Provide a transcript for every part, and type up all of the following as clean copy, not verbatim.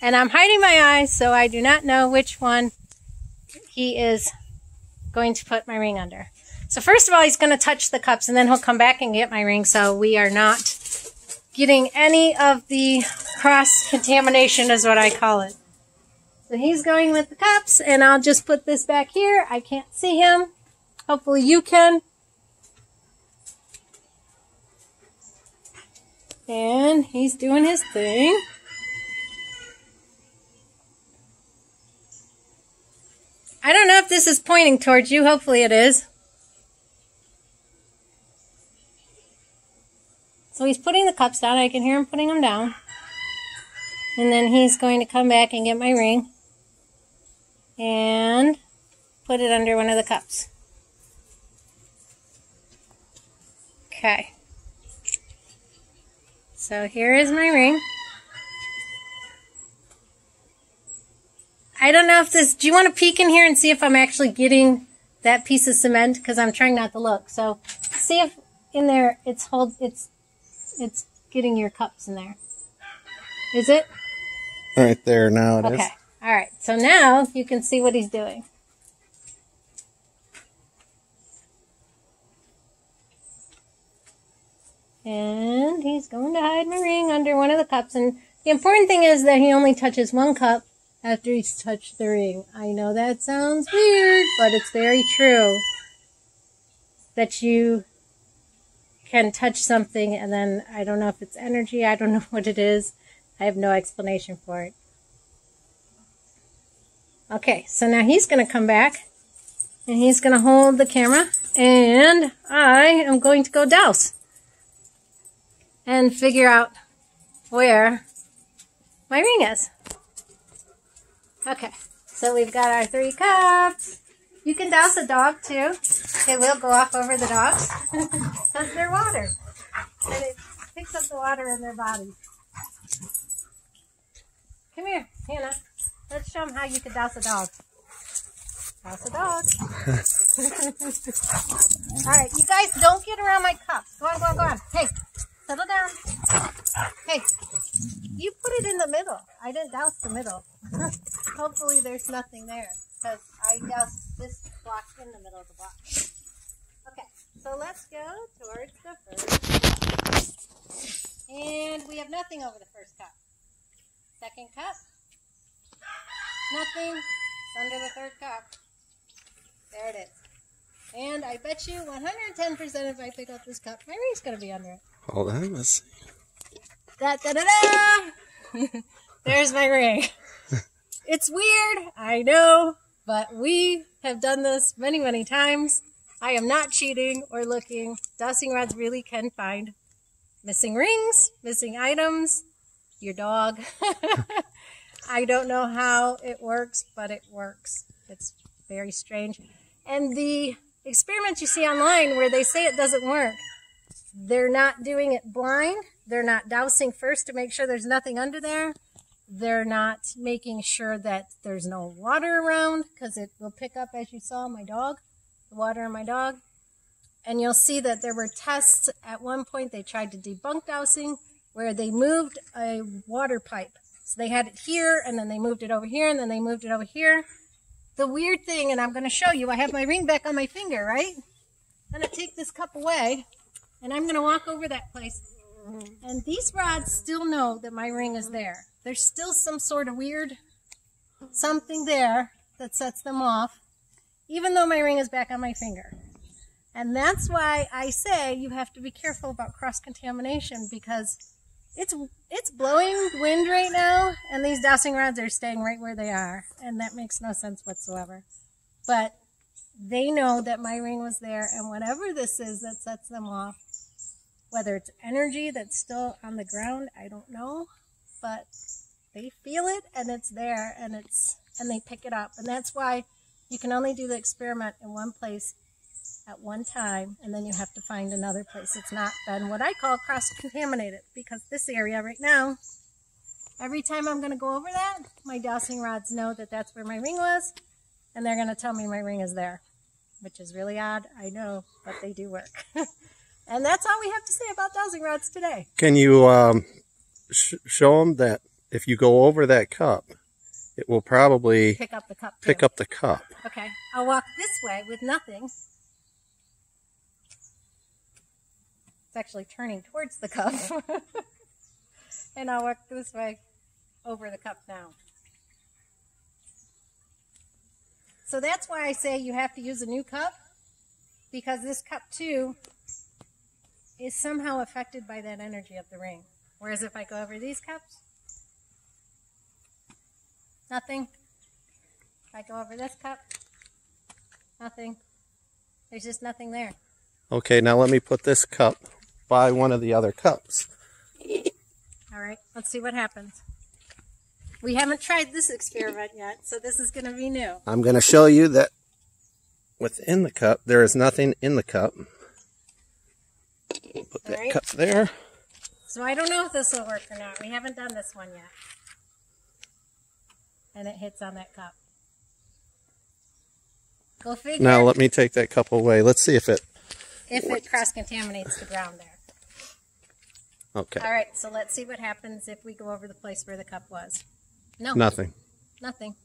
And I'm hiding my eyes, so I do not know which one he is going to put my ring under. So first of all, he's going to touch the cups, and then he'll come back and get my ring, so we are not getting any of the cross-contamination is what I call it. So he's going with the cups, and I'll just put this back here. I can't see him. Hopefully you can. And he's doing his thing. I don't know if this is pointing towards you. Hopefully it is. So he's putting the cups down. I can hear him putting them down. And then he's going to come back and get my ring and put it under one of the cups. Okay. So here is my ring. I don't know if this, do you want to peek in here and see if I'm actually getting that piece of cement? Because I'm trying not to look. So see if in there it's getting your cups in there. Is it? Right there, now it is. Okay. All right. So now you can see what he's doing. And he's going to hide my ring under one of the cups. And the important thing is that he only touches one cup after he's touched the ring. I know that sounds weird, but it's very true that you can touch something and then, I don't know if it's energy, I don't know what it is. I have no explanation for it. Okay, so now he's going to come back and he's going to hold the camera and I am going to go douse and figure out where my ring is. Okay, so we've got our 3 cups. You can douse a dog too. It will go off over the dogs because they're water. And it picks up the water in their body. Come here, Hannah. Let's show them how you can douse a dog. Douse a dog. Alright, you guys don't get around my cups. Go on, go on, go on. Hey, settle down. Hey, you put it in the middle. I didn't douse the middle. Hopefully there's nothing there because I doused this block in the middle of the block. Okay, so let's go towards the first cup. And we have nothing over the first cup. Second cup. Nothing. It's under the third cup. There it is. And I bet you 110% if I pick up this cup, my ring's going to be under it. Hold on, let's see. Da-da-da-da! There's my ring. It's weird, I know, but we have done this many, many times. I am not cheating or looking. Dowsing rods really can find missing rings, missing items, your dog. I don't know how it works, but it works. It's very strange. And the experiments you see online where they say it doesn't work, they're not doing it blind. They're not dowsing first to make sure there's nothing under there. They're not making sure that there's no water around because it will pick up, as you saw, my dog, the water in my dog. And you'll see that there were tests at one point. They tried to debunk dowsing where they moved a water pipe. So they had it here, and then they moved it over here, and then they moved it over here. The weird thing, and I'm going to show you, I have my ring back on my finger, right? I'm going to take this cup away, and I'm going to walk over that place. And these rods still know that my ring is there. There's still some sort of weird something there that sets them off, even though my ring is back on my finger. And that's why I say you have to be careful about cross-contamination because it's blowing wind right now, and these dowsing rods are staying right where they are, and that makes no sense whatsoever. But they know that my ring was there, and whatever this is that sets them off, whether it's energy that's still on the ground, I don't know, but they feel it, and it's there, and they pick it up. And that's why you can only do the experiment in one place at one time, and then you have to find another place. It's not been what I call cross-contaminated, because this area right now, every time I'm going to go over that, my dowsing rods know that that's where my ring was, and they're going to tell me my ring is there, which is really odd, I know, but they do work. And that's all we have to say about dowsing rods today. Can you show them that if you go over that cup, it will probably pick up the cup. Pick up the cup. Okay, I'll walk this way with nothing. It's actually turning towards the cup. And I'll walk this way over the cup now. So that's why I say you have to use a new cup, because this cup too is somehow affected by that energy of the ring. Whereas if I go over these cups, nothing. If I go over this cup, nothing. There's just nothing there. Okay, now let me put this cup by one of the other cups. All right, let's see what happens. We haven't tried this experiment yet, so this is going to be new. I'm going to show you that within the cup, there is nothing in the cup. Put that cup there. So I don't know if this will work or not. We haven't done this one yet. And it hits on that cup. Go figure. Now let me take that cup away. Let's see if it cross-contaminates the ground there. Okay. All right, so let's see what happens if we go over the place where the cup was. No. Nothing. Nothing.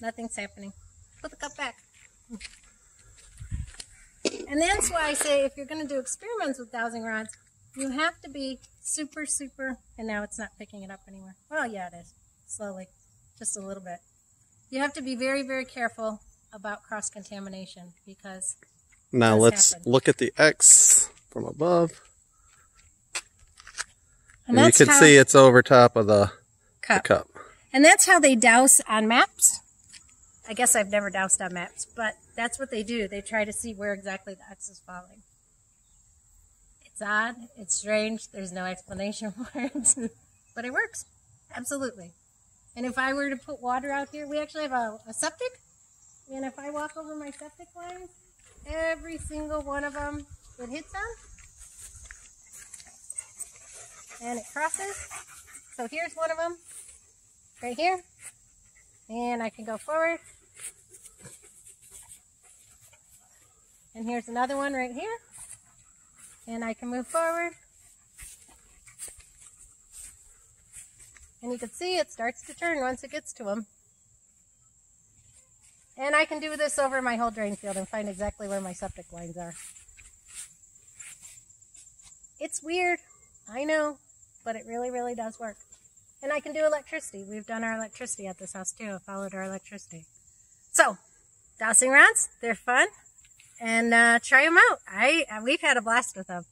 Nothing's happening. Put the cup back. And that's why I say if you're going to do experiments with dowsing rods, you have to be super, and now it's not picking it up anymore. Well, yeah, it is. Slowly. Just a little bit. You have to be very, very careful about cross-contamination because now let's look at the X from above. And you can see it's over top of the cup. And that's how they douse on maps. I guess I've never doused on maps, but that's what they do. They try to see where exactly the X is falling. It's odd. It's strange. There's no explanation for it. But it works. Absolutely. And if I were to put water out here, we actually have a septic. And if I walk over my septic lines, every single one of them it hits on. And it crosses. So here's one of them, right here. And I can go forward. And here's another one right here. And I can move forward. And you can see it starts to turn once it gets to them. And I can do this over my whole drain field and find exactly where my septic lines are. It's weird, I know, but it really, really does work. And I can do electricity. We've done our electricity at this house too. I followed our electricity. So, dowsing rods, they're fun. And try them out. We've had a blast with them.